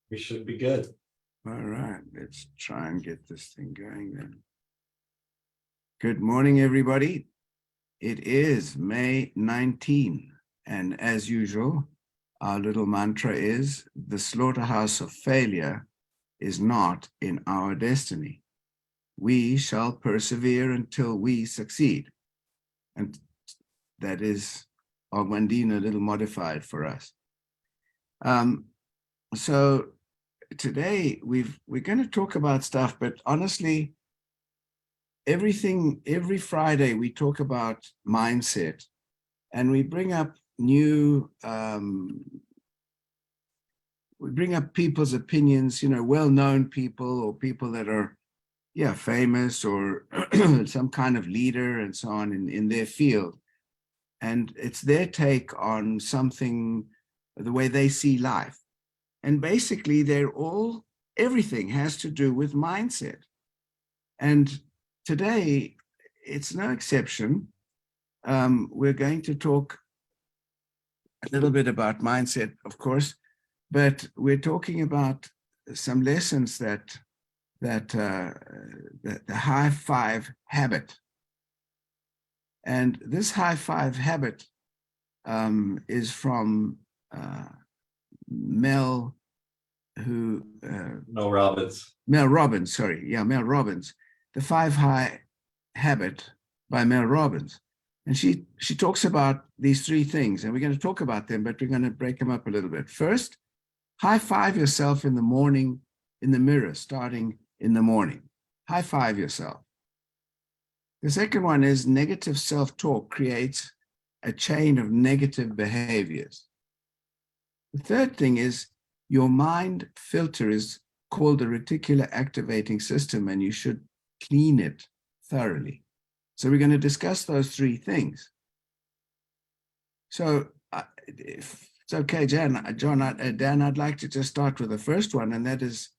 We should be good. All right, let's try and get this thing going then. Good morning, everybody. It is May 19, and as usual, our little mantra is the slaughterhouse of failure is not in our destiny. We shall persevere until we succeed. And that is Augmandine a little modified for us. So today we're going to talk about stuff, but honestly, every Friday we talk about mindset, and we bring up people's opinions, well-known people or people that are famous or some kind of leader and so on in their field. And it's their take on something, the way they see life. And basically everything has to do with mindset. And today, it's no exception. We're going to talk a little bit about mindset, of course, but we're talking about some lessons that the high five habit. And this high five habit is from Mel Robbins. Mel Robbins, sorry. Yeah, Mel Robbins. The Five High Habit by Mel Robbins. And she talks about these three things, and we're going to talk about them, but we're going to break them up a little bit. First, high five yourself in the morning in the mirror, starting in the morning. High five yourself. The second one is negative self-talk creates a chain of negative behaviors. The third thing is your mind filter is called the reticular activating system, and you should clean it thoroughly. So we're going to discuss those three things. So if it's okay, Dan, I'd like to just start with the first one, and that is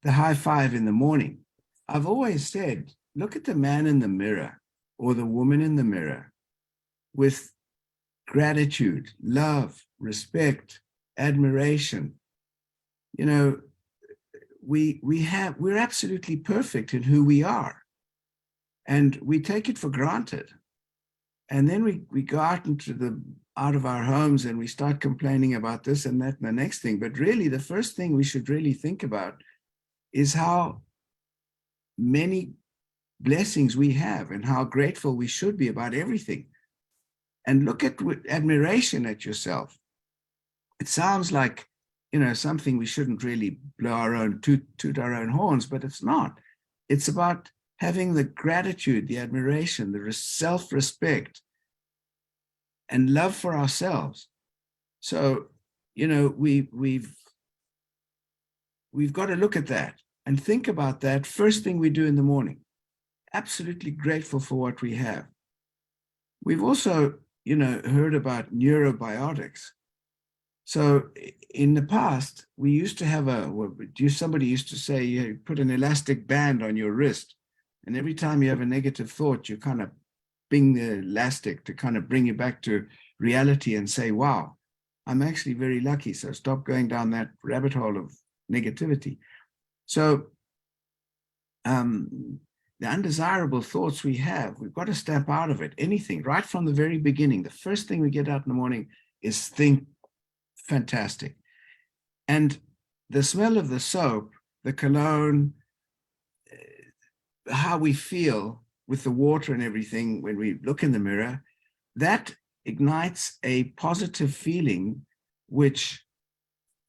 the high five in the morning. I've always said, look at the man in the mirror or the woman in the mirror with gratitude, love, respect, admiration. We're absolutely perfect in who we are, and we take it for granted. And then we go out out of our homes and we start complaining about this and that and the next thing. But really, the first thing we should really think about is how many blessings we have and how grateful we should be about everything. And look at admiration at yourself. It sounds like, something we shouldn't really blow our own, toot our own horns, but it's not. It's about having the gratitude, the admiration, the self-respect, and love for ourselves. So, we've got to look at that and think about that first thing we do in the morning. Absolutely grateful for what we have. We've also, heard about neurobiotics. So in the past, we used to have somebody used to say, you put an elastic band on your wrist, and every time you have a negative thought, you kind of bing the elastic to kind of bring you back to reality and say, wow, I'm actually very lucky. So stop going down that rabbit hole of negativity. So the undesirable thoughts we've got to step out of it. Anything, right from the very beginning. The first thing we get out in the morning is think fantastic. And the smell of the soap, the cologne, how we feel with the water and everything when we look in the mirror, that ignites a positive feeling, which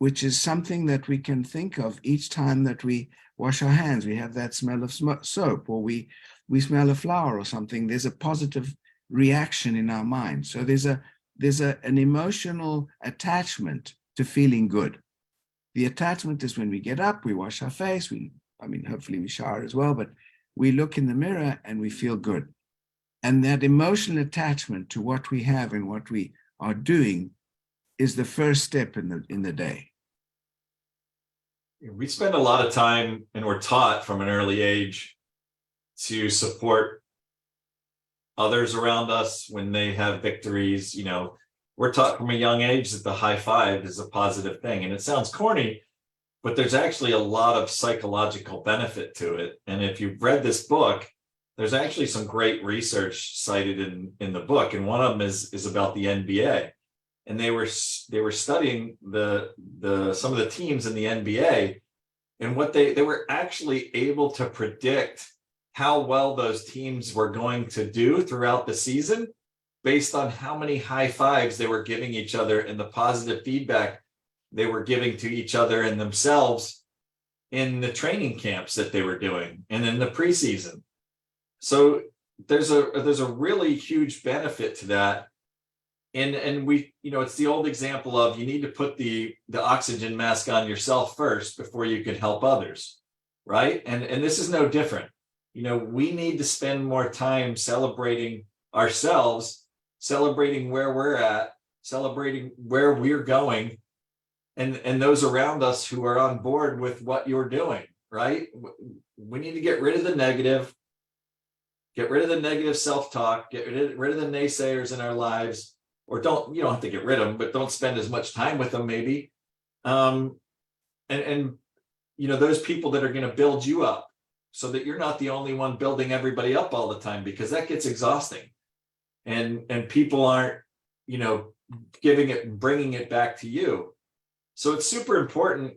is something that we can think of each time that we wash our hands. We have that smell of soap, or we smell a flower or something. There's a positive reaction in our mind. So there's an emotional attachment to feeling good. The attachment is when we get up, we wash our face, hopefully we shower as well, but we look in the mirror and we feel good. And that emotional attachment to what we have and what we are doing is the first step in the day. We spend a lot of time, and we're taught from an early age to support others around us when they have victories. We're taught from a young age that the high five is a positive thing. And it sounds corny, but there's actually a lot of psychological benefit to it. And if you've read this book, there's actually some great research cited in the book, and one of them is about the NBA. And they were studying the some of the teams in the NBA, and what they were actually able to predict how well those teams were going to do throughout the season based on how many high fives they were giving each other and the positive feedback they were giving to each other and themselves in the training camps that they were doing and in the preseason. So there's a really huge benefit to that. And we, it's the old example of you need to put the oxygen mask on yourself first before you can help others, right? And this is no different. We need to spend more time celebrating ourselves, celebrating where we're at, celebrating where we're going, and those around us who are on board with what you're doing, right? We need to get rid of the negative, get rid of the negative self-talk, get rid of the naysayers in our lives, or you don't have to get rid of them, but don't spend as much time with them maybe. And those people that are going to build you up so that you're not the only one building everybody up all the time, because that gets exhausting. And people aren't, bringing it back to you. So it's super important,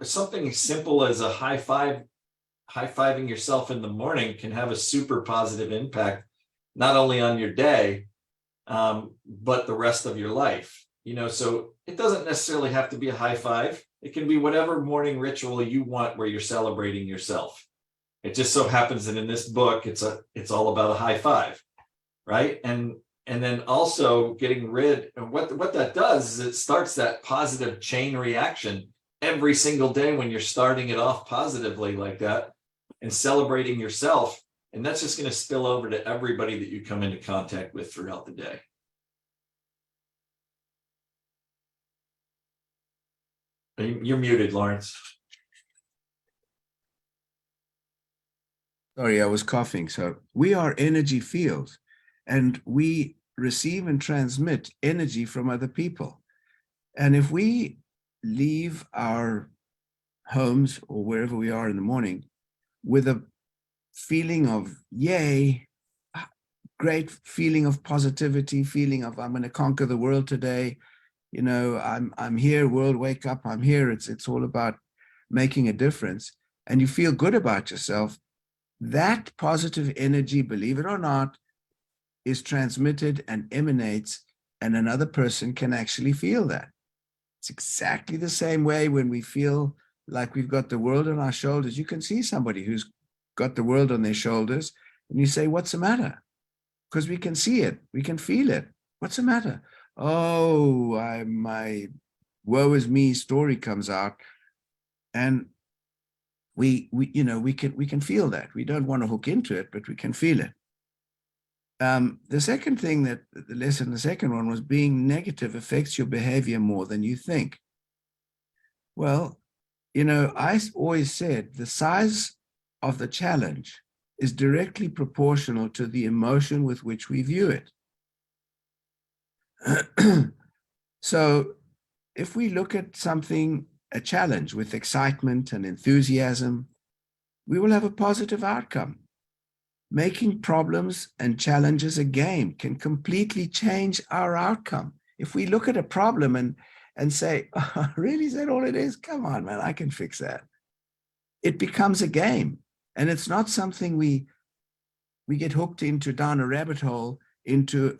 something as simple as a high-fiving yourself in the morning can have a super positive impact, not only on your day, but the rest of your life. So it doesn't necessarily have to be a high five. It can be whatever morning ritual you want where you're celebrating yourself. It just so happens that in this book, it's all about a high five, right? And then also getting rid of what that does is it starts that positive chain reaction every single day when you're starting it off positively like that and celebrating yourself. And that's just going to spill over to everybody that you come into contact with throughout the day. You're muted, Lawrence. Sorry, I was coughing. So we are energy fields, and we receive and transmit energy from other people. And if we leave our homes or wherever we are in the morning with a feeling of yay, great feeling of positivity, feeling of I'm going to conquer the world today, I'm here, world, wake up, I'm here. It's all about making a difference, and you feel good about yourself. That positive energy, believe it or not, is transmitted and emanates, and another person can actually feel that. It's exactly the same way when we feel like we've got the world on our shoulders. You can see somebody who's got the world on their shoulders, and you say, what's the matter? Because we can see it, we can feel it. What's the matter? Oh, my woe is me story comes out, and we can feel that. We don't want to hook into it, but we can feel it. The second thing that the second one was being negative affects your behavior more than you think. Well, I always said the size of the challenge is directly proportional to the emotion with which we view it. So if we look at something, a challenge, with excitement and enthusiasm, we will have a positive outcome. Making problems and challenges a game can completely change our outcome. If we look at a problem and say, oh, really, is that all it is? Come on, man, I can fix that. It becomes a game. And it's not something we get hooked into, down a rabbit hole, into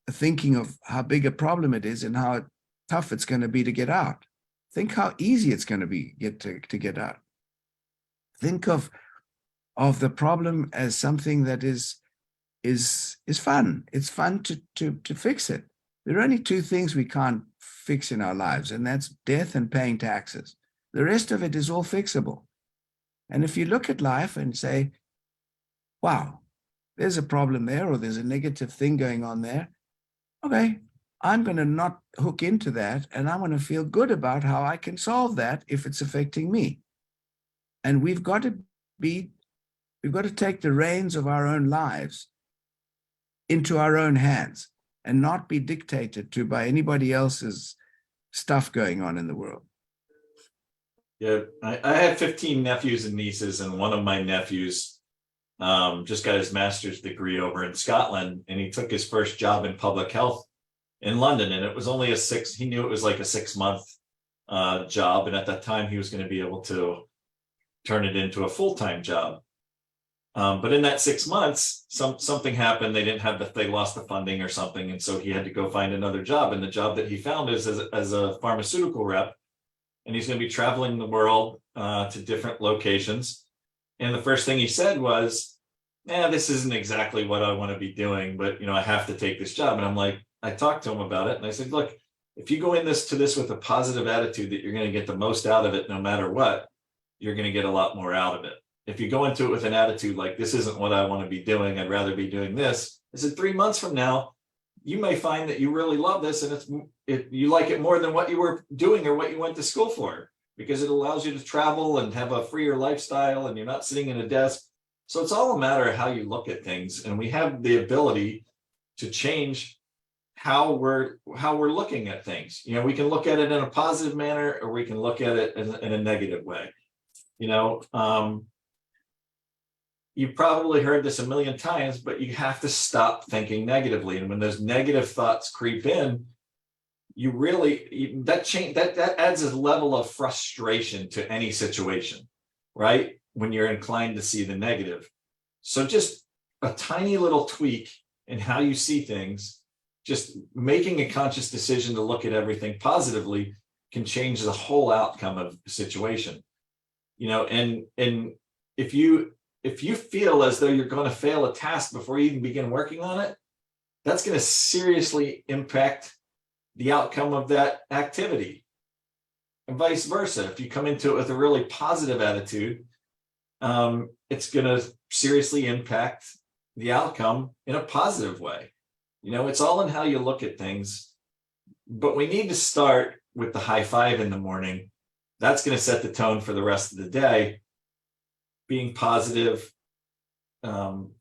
thinking of how big a problem it is and how tough it's going to be to get out. Think how easy it's going to be to get out. Think of the problem as something that is fun. It's fun to fix it. There are only two things we can't fix in our lives, and that's death and paying taxes. The rest of it is all fixable. And if you look at life and say, wow, there's a problem there, or there's a negative thing going on there, okay, I'm going to not hook into that, and I'm going to feel good about how I can solve that if it's affecting me. And we've got to take the reins of our own lives into our own hands and not be dictated to by anybody else's stuff going on in the world. Yeah, I have 15 nephews and nieces, and one of my nephews just got his master's degree over in Scotland, and he took his first job in public health in London, and it was only he knew it was like a 6 month job, and at that time he was going to be able to turn it into a full-time job. But in that 6 months, something happened. They lost the funding or something, and so he had to go find another job. And the job that he found is as a pharmaceutical rep, and he's going to be traveling the world to different locations. And the first thing he said was, this isn't exactly what I want to be doing, but I have to take this job. And I'm like, I talked to him about it, and I said, look, if you go in this with a positive attitude that you're going to get the most out of it no matter what, you're going to get a lot more out of it. If you go into it with an attitude like, this isn't what I want to be doing, I'd rather be doing this, I said, 3 months from now, you may find that you really love this, and you like it more than what you were doing or what you went to school for, because it allows you to travel and have a freer lifestyle, and you're not sitting in a desk. So it's all a matter of how you look at things, and we have the ability to change how we're looking at things. We can look at it in a positive manner, or we can look at it in a negative way. You've probably heard this a million times, but you have to stop thinking negatively. And when those negative thoughts creep in, that adds a level of frustration to any situation, right? When you're inclined to see the negative. So just a tiny little tweak in how you see things, just making a conscious decision to look at everything positively, can change the whole outcome of the situation. And if you feel as though you're going to fail a task before you even begin working on it, that's going to seriously impact the outcome of that activity. And vice versa. If you come into it with a really positive attitude, it's going to seriously impact the outcome in a positive way. It's all in how you look at things. But we need to start with the high five in the morning. That's going to set the tone for the rest of the day. Being positive,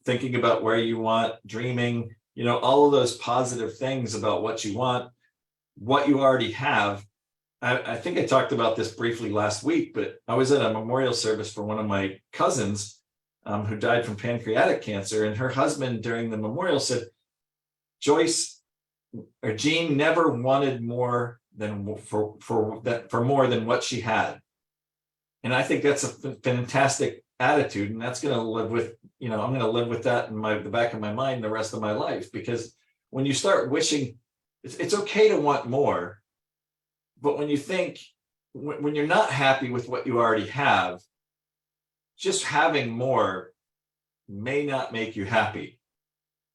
thinking about where you want, dreaming, all of those positive things about what you want, what you already have. I think I talked about this briefly last week, but I was at a memorial service for one of my cousins who died from pancreatic cancer, and her husband during the memorial said, Jean never wanted more than for more than what she had. And I think that's a fantastic attitude, and that's going to live with, I'm going to live with that in the back of my mind the rest of my life. Because when you start wishing, it's okay to want more, but when you're not happy with what you already have, just having more may not make you happy.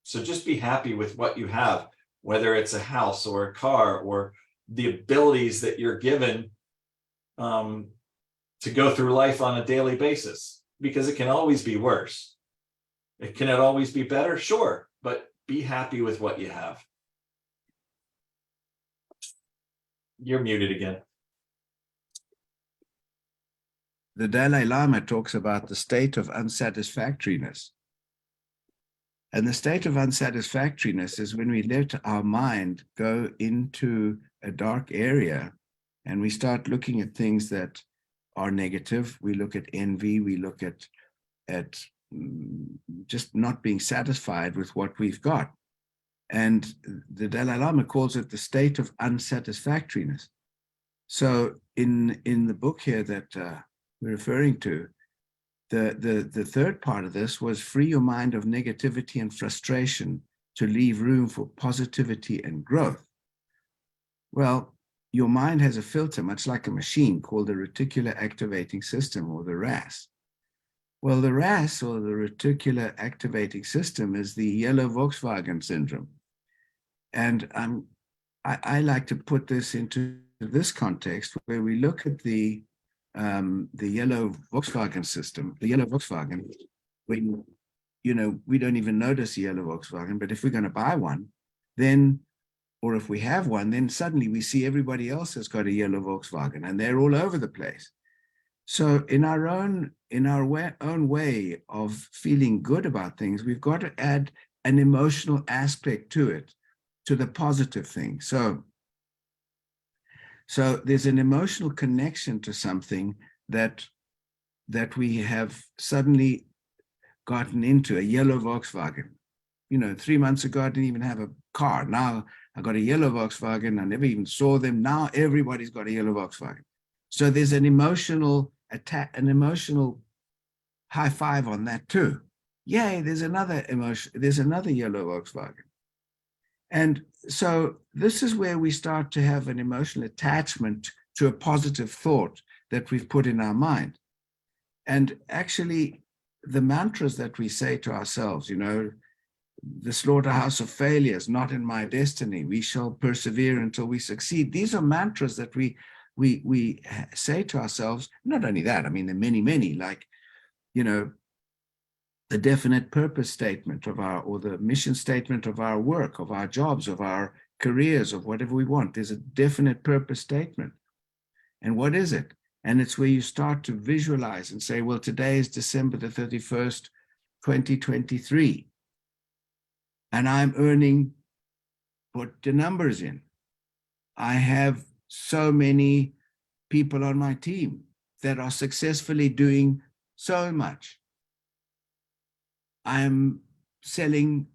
So just be happy with what you have, whether it's a house or a car or the abilities that you're given to go through life on a daily basis, because it can always be worse. Can it always be better? Sure, but be happy with what you have. You're muted again. The Dalai Lama talks about the state of unsatisfactoriness. And the state of unsatisfactoriness is when we let our mind go into a dark area and we start looking at things that are negative. We look at envy, we look at just not being satisfied with what we've got. And the Dalai Lama calls it the state of unsatisfactoriness. So in the book here that we're referring to, the third part of this was free your mind of negativity and frustration to leave room for positivity and growth. Well, your mind has a filter, much like a machine, called the reticular activating system, or the RAS. Well, the RAS, or the reticular activating system, is the yellow Volkswagen syndrome. And I like to put this into this context where we look at the yellow Volkswagen system, the yellow Volkswagen, when, we don't even notice the yellow Volkswagen, but if we're going to buy one, then, or if we have one, then suddenly we see everybody else has got a yellow Volkswagen and they're all over the place. So in our own way of feeling good about things, we've got to add an emotional aspect to it, to the positive thing. So there's an emotional connection to something that we have suddenly gotten into a yellow Volkswagen. 3 months ago, I didn't even have a car. Now I got a yellow Volkswagen. I never even saw them. Now everybody's got a yellow Volkswagen. So there's an emotional attack, an emotional high five on that too. Yay, there's another emotion. There's another yellow Volkswagen. And so this is where we start to have an emotional attachment to a positive thought that we've put in our mind. And actually, the mantras that we say to ourselves, the slaughterhouse of failures, not in my destiny, we shall persevere until we succeed. These are mantras that we say to ourselves. Not only that, I mean, there are many, like, the definite purpose statement of or the mission statement of our work, of our jobs, of our careers, of whatever we want. There's a definite purpose statement. And what is it? And it's where you start to visualize and say, well, today is December the 31st, 2023. And I'm earning, put the numbers in. I have so many people on my team that are successfully doing so much. I'm selling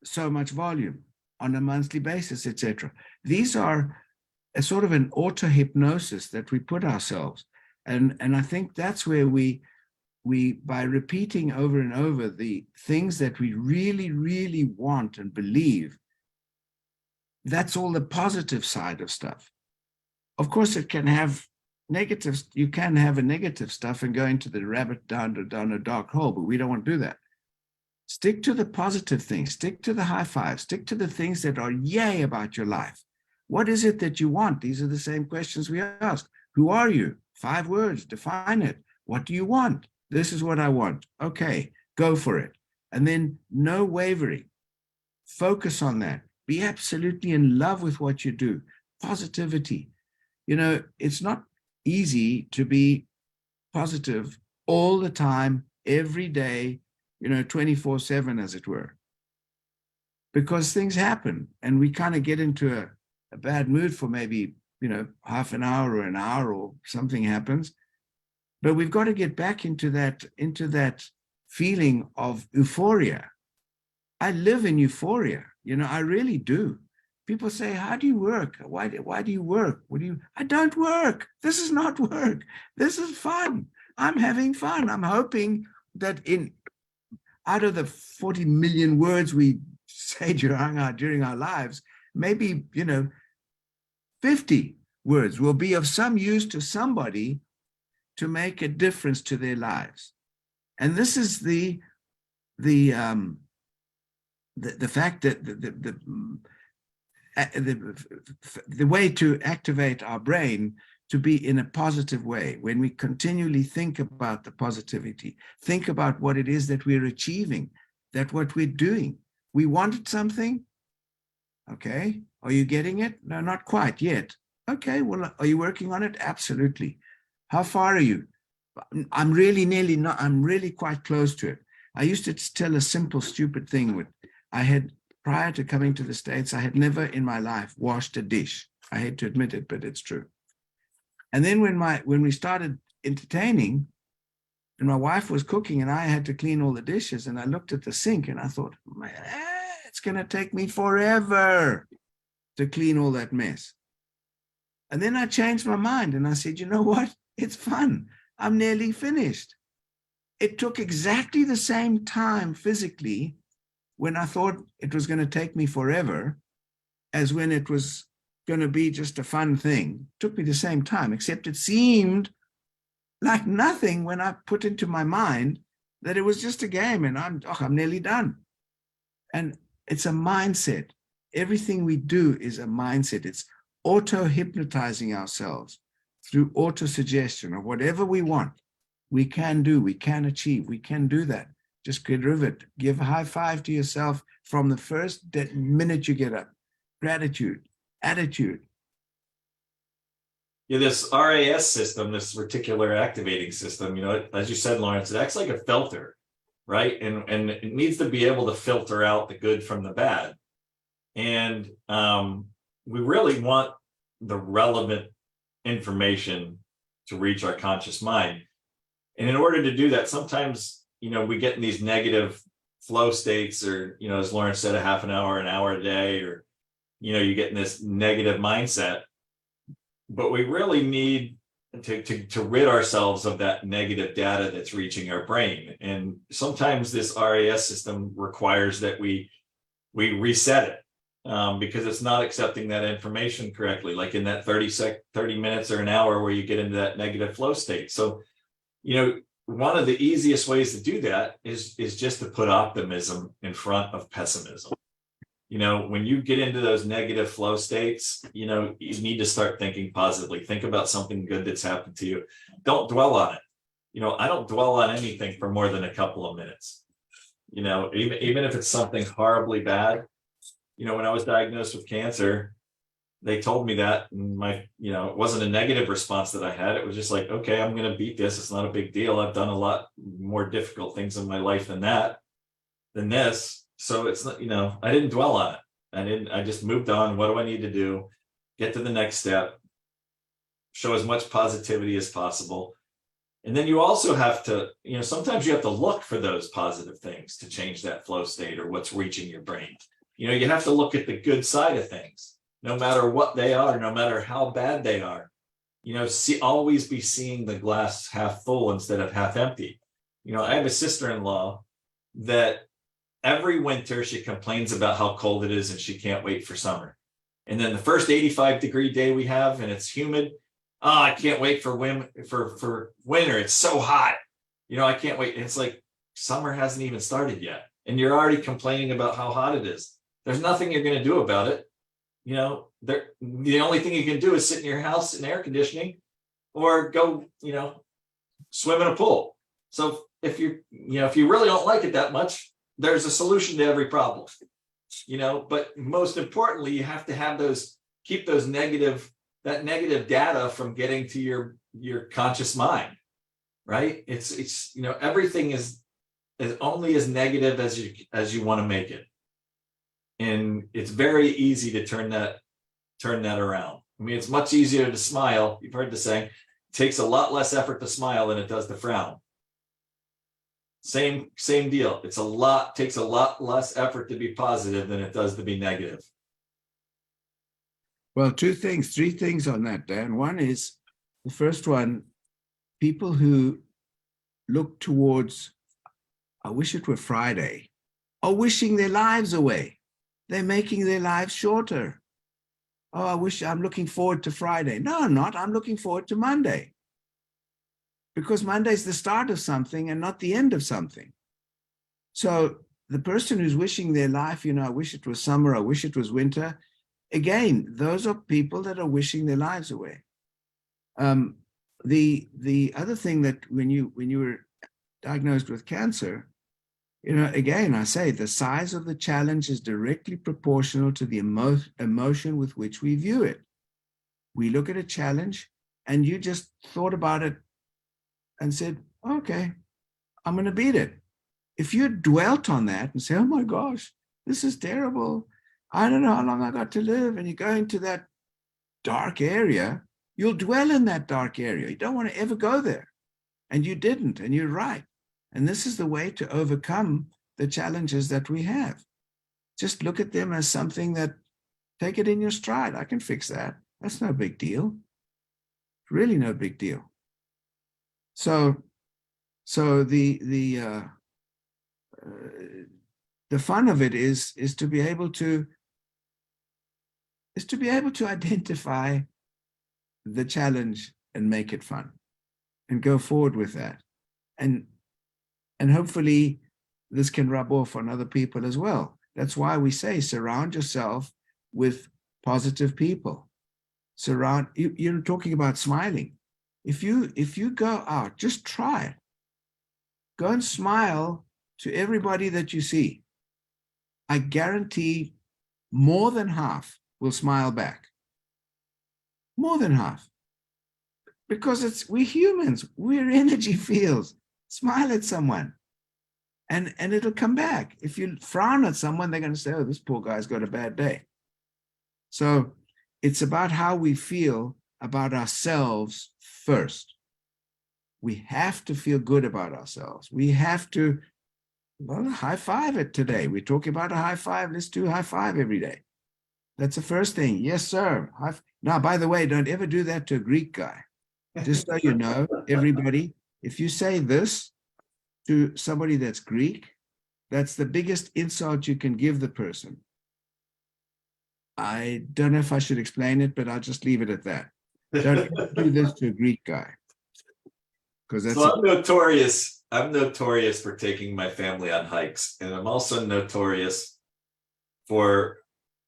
so much volume on a monthly basis, etc. These are a sort of an auto-hypnosis that we put ourselves. And I think that's where we, by repeating over and over the things that we really, really want and believe, that's all the positive side of stuff. Of course, it can have negatives. You can have a negative stuff and go into the rabbit down a dark hole, but we don't want to do that. Stick to the positive things, stick to the high fives, stick to the things that are yay about your life. What is it that you want? These are the same questions we ask. Who are you? 5 words, define it. What do you want? This is what I want. Okay, go for it. And then no wavering. Focus on that. Be absolutely in love with what you do. Positivity. It's not easy to be positive all the time, every day, 24/7, as it were, because things happen and we kind of get into a bad mood for maybe, half an hour or an hour, or something happens. But we've got to get back into that feeling of euphoria. I live in euphoria. I really do. People say, how do you work? Why do you work? I don't work. This is not work. This is fun. I'm having fun. I'm hoping that out of the 40 million words we say during our lives, maybe, 50 words will be of some use to somebody to make a difference to their lives. And this is the fact that the way to activate our brain to be in a positive way, when we continually think about the positivity, think about what it is that we're achieving, that what we're doing. We wanted something. Okay. Are you getting it? No, not quite yet. Okay. Well, are you working on it? Absolutely. How far are you? I'm really quite close to it. I used to tell a simple, stupid thing. Prior to coming to the States, I had never in my life washed a dish. I hate to admit it, but it's true. And then when we started entertaining, and my wife was cooking and I had to clean all the dishes, and I looked at the sink and I thought, man, it's going to take me forever to clean all that mess. And then I changed my mind and I said, you know what? It's fun. I'm nearly finished. It took exactly the same time physically when I thought it was going to take me forever as when it was going to be just a fun thing. It took me the same time, except it seemed like nothing when I put into my mind that it was just a game and I'm nearly done. And it's a mindset. Everything we do is a mindset. It's auto-hypnotizing ourselves through auto-suggestion of whatever we want. We can do, we can achieve, we can do that. Just get rid of it. Give a high five to yourself from the first minute you get up. Gratitude, attitude. Yeah, this RAS system, this reticular activating system, as you said, Lawrence, it acts like a filter, right? And it needs to be able to filter out the good from the bad. And we really want the relevant information to reach our conscious mind. And in order to do that, sometimes, we get in these negative flow states, or, as Lauren said, a half an hour a day, or, you get in this negative mindset. But we really need to rid ourselves of that negative data that's reaching our brain. And sometimes this RAS system requires that we reset it, because it's not accepting that information correctly, like in that 30 minutes or an hour where you get into that negative flow state. So, one of the easiest ways to do that is just to put optimism in front of pessimism. When you get into those negative flow states, you need to start thinking positively. Think about something good that's happened to you. Don't dwell on it. I don't dwell on anything for more than a couple of minutes. Even if it's something horribly bad. When I was diagnosed with cancer, they told me that, and it wasn't a negative response that I had. It was just like, okay, I'm going to beat this. It's not a big deal. I've done a lot more difficult things in my life than this. So it's not, I didn't dwell on it. I just moved on. What do I need to do? Get to the next step, show as much positivity as possible. And then you also have to, sometimes you have to look for those positive things to change that flow state or what's reaching your brain. You have to look at the good side of things, no matter what they are, no matter how bad they are. Always be seeing the glass half full instead of half empty. I have a sister-in-law that every winter she complains about how cold it is and she can't wait for summer. And then the first 85-degree day we have and it's humid, I can't wait for winter. It's so hot. I can't wait. It's like summer hasn't even started yet. And you're already complaining about how hot it is. There's nothing you're going to do about it. The only thing you can do is sit in your house in air conditioning or go, swim in a pool. So if you really don't like it that much, there's a solution to every problem, but most importantly, you have to have keep that negative data from getting to your conscious mind, right? It's everything is only as negative as you want to make it. And it's very easy to turn that around. I mean, it's much easier to smile. You've heard the saying, it takes a lot less effort to smile than it does to frown. Same deal. Takes a lot less effort to be positive than it does to be negative. Well, three things on that, Dan. One is, the first one, people who look towards, I wish it were Friday, are wishing their lives away. They're making their lives shorter. I'm looking forward to Friday. No, I'm not. I'm looking forward to Monday. Because Monday is the start of something and not the end of something. So the person who's wishing their life, I wish it was summer, I wish it was winter. Again, those are people that are wishing their lives away. The other thing, that when you were diagnosed with cancer, again, I say the size of the challenge is directly proportional to the emotion with which we view it. We look at a challenge and you just thought about it and said, okay, I'm going to beat it. If you dwelt on that and say, oh my gosh, this is terrible, I don't know how long I got to live, and you go into that dark area, you'll dwell in that dark area. You don't want to ever go there. And you didn't, and you're right. And this is the way to overcome the challenges that we have. Just look at them as something that, take it in your stride. I can fix that. That's no big deal. Really no big deal. So the fun of it is to be able to identify the challenge and make it fun and go forward with that. And hopefully this can rub off on other people as well. That's why we say surround yourself with positive people. You're talking about smiling. If you go out, just try it. Go and smile to everybody that you see. I guarantee more than half will smile back. More than half. Because we're humans, we're energy fields. Smile at someone and it'll come back. If you frown at someone, they're going to say, oh, this poor guy's got a bad day. So it's about how we feel about ourselves first. We have to feel good about ourselves. We have to, well, high five it today. We're talking about a high five. Let's do a high five every day. That's the first thing. Yes, sir. Now, by the way, don't ever do that to a Greek guy. Just so you know, everybody, if you say this to somebody that's Greek, that's the biggest insult you can give the person. I don't know if I should explain it, but I'll just leave it at that. Don't do this to a Greek guy. Because that's So I'm notorious for taking my family on hikes, and I'm also notorious for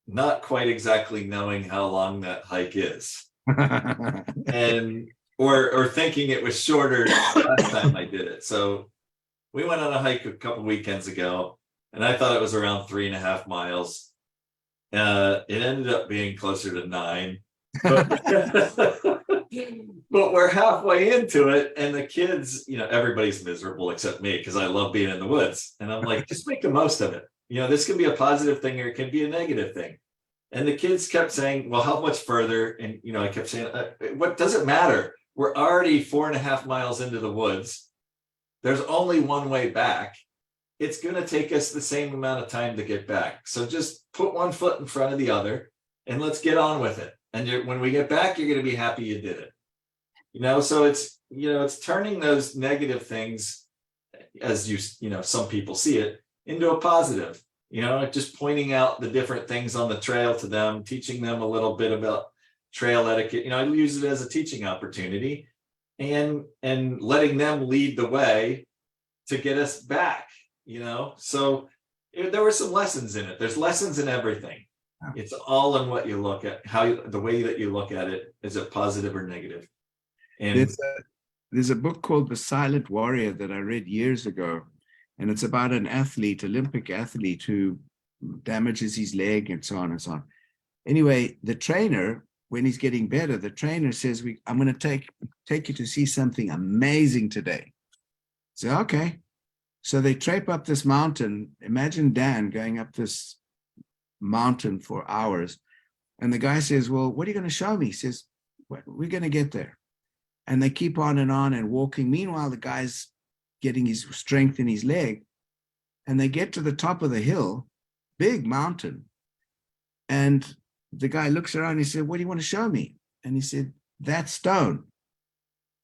not quite exactly knowing how long that hike is. And or thinking it was shorter last time I did it. So we went on a hike a couple weekends ago, and I thought it was around 3.5 miles. It ended up being closer to 9. But, but we're halfway into it, and the kids, everybody's miserable except me because I love being in the woods. And I'm like, just make the most of it. This can be a positive thing or it can be a negative thing. And the kids kept saying, well, how much further? And, I kept saying, what does it matter? We're already 4.5 miles into the woods. There's only one way back. It's going to take us the same amount of time to get back. So just put one foot in front of the other and let's get on with it. And when we get back, you're going to be happy you did it. So it's turning those negative things, as some people see it, into a positive. Just pointing out the different things on the trail to them, teaching them a little bit about trail etiquette. I use it as a teaching opportunity, and letting them lead the way to get us back. So there were some lessons in it. There's lessons in everything. It's all in what you look at, the way that you look at it. Is it positive or negative? And there's a book called The Silent Warrior that I read years ago, and it's about an athlete, Olympic athlete, who damages his leg and so on and so on. Anyway, the trainer, when he's getting better, the trainer says, I'm going to take you to see something amazing today. So, okay. So they trape up this mountain. Imagine Dan going up this mountain for hours. And the guy says, well, what are you going to show me? He says, we're going to get there. And they keep on and walking. Meanwhile, the guy's getting his strength in his leg. And they get to the top of the hill, big mountain. And the guy looks around and he said, what do you want to show me? And he said, that stone.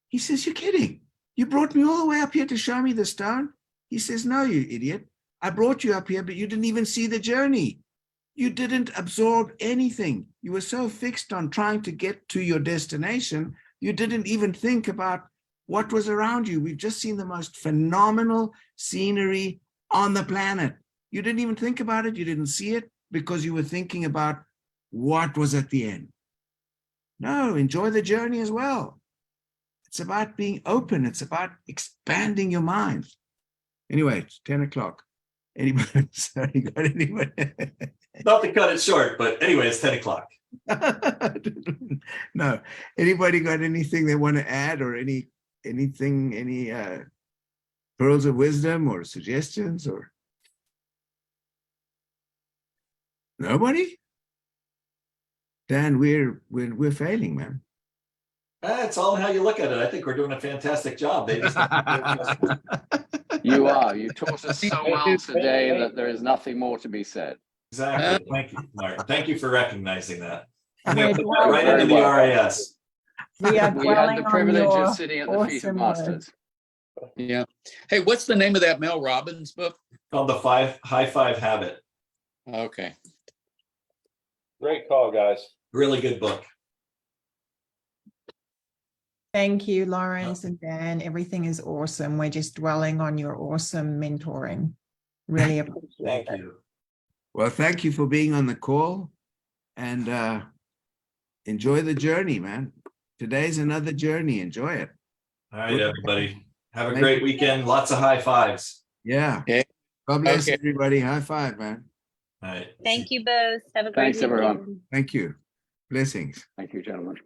He says, you're kidding. You brought me all the way up here to show me the stone? He says, no, you idiot. I brought you up here, but you didn't even see the journey. You didn't absorb anything. You were so fixed on trying to get to your destination, you didn't even think about what was around you. We've just seen the most phenomenal scenery on the planet. You didn't even think about it. You didn't see it because you were thinking about what was at the end. No, enjoy the journey as well. It's about being open. It's about expanding your mind. Anyway, it's 10 o'clock. Anybody, sorry, got anybody? Not to cut it short, but anyway, it's 10 o'clock. No. Anybody got anything they want to add, or any pearls of wisdom or suggestions, or nobody? Dan, we're failing, man. It's all in how you look at it. I think we're doing a fantastic job. They just You are. You taught us so well today that there is nothing more to be said. Exactly. Thank you, Martin. Thank you for recognizing that. I'm We're going to put that right dwelling- into the RIS. We are We had dwelling the on privilege your of sitting at the feet of awesome masters. Yeah. Hey, what's the name of that Mel Robbins book? Called the High Five Habit. Okay. Great call, guys. Really good book. Thank you, Lawrence and Dan. Everything is awesome. We're just dwelling on your awesome mentoring. Really appreciate Thank it. you. Well, thank you for being on the call, and enjoy the journey, man. Today's another journey. Enjoy it. All right, everybody. Have a Thank great you. weekend. Lots of high fives. Yeah. Okay. God bless Okay. everybody. High five, man. All right. Thank you both. Have a great Thanks, everyone. weekend. Thank you. Blessings. Thank you, gentlemen.